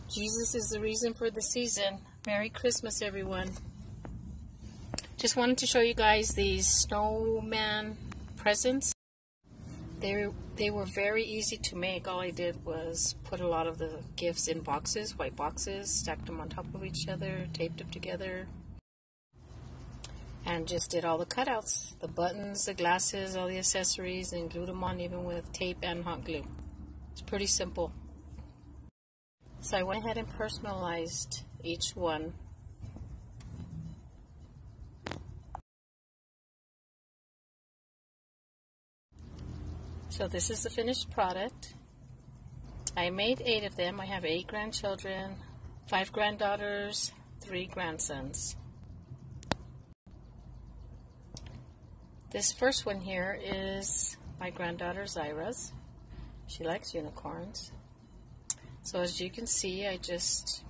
Jesus is the reason for the season. Merry Christmas, everyone. Just wanted to show you guys these snowman presents. They were very easy to make. All I did was put a lot of the gifts in boxes, white boxes, stacked them on top of each other, taped them together, and just did all the cutouts, the buttons, the glasses, all the accessories, and glued them on even with tape and hot glue. It's pretty simple. So I went ahead and personalized each one. So this is the finished product. I made 8 of them. I have 8 grandchildren, 5 granddaughters, 3 grandsons. This first one here is my granddaughter Zyra's. She likes unicorns. So as you can see, I just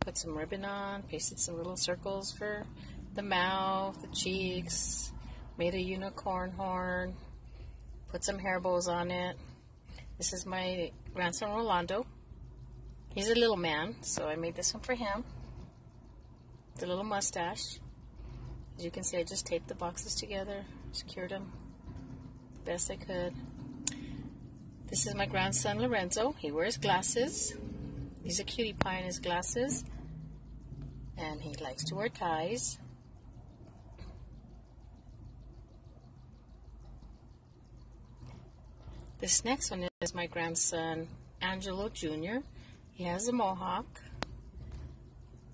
put some ribbon on, pasted some little circles for the mouth, the cheeks, made a unicorn horn, put some hair bows on it. This is my grandson Rolando. He's a little man, so I made this one for him. The little mustache. As you can see, I just taped the boxes together, secured them the best I could. This is my grandson Lorenzo. He wears glasses. He's a cutie pie in his glasses. And he likes to wear ties. This next one is my grandson Angelo Jr. He has a mohawk.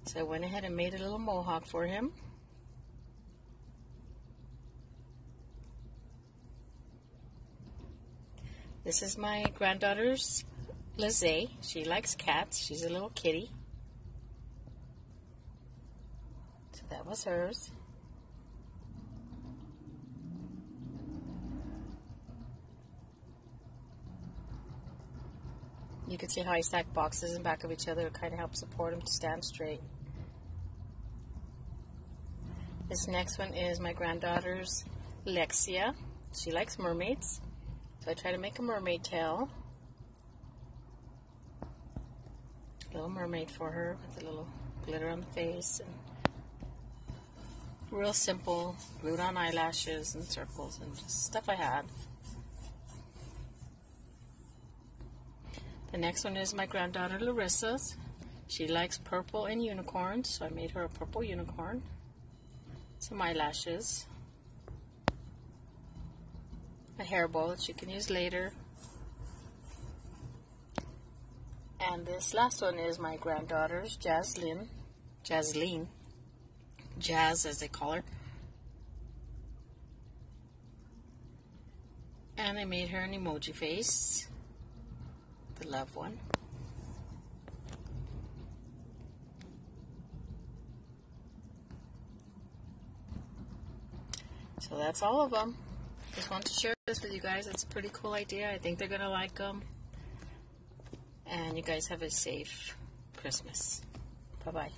So I went ahead and made a little mohawk for him. This is my granddaughter's Lizzie. She likes cats. She's a little kitty. So that was hers. You can see how I stack boxes in back of each other to kind of help support them to stand straight. This next one is my granddaughter's Lexia. She likes mermaids. So I try to make a mermaid tail. A little mermaid for her with a little glitter on the face. And real simple, glued on eyelashes and circles and just stuff I had. The next one is my granddaughter Larissa's. She likes purple and unicorns, so I made her a purple unicorn. Some eyelashes. A hair bow that you can use later. And this last one is my granddaughter's Jazz as they call her. And I made her an emoji face, the love one. So that's all of them. Just wanted to share this with you guys. It's a pretty cool idea. I think they're going to like them. And you guys have a safe Christmas. Bye-bye.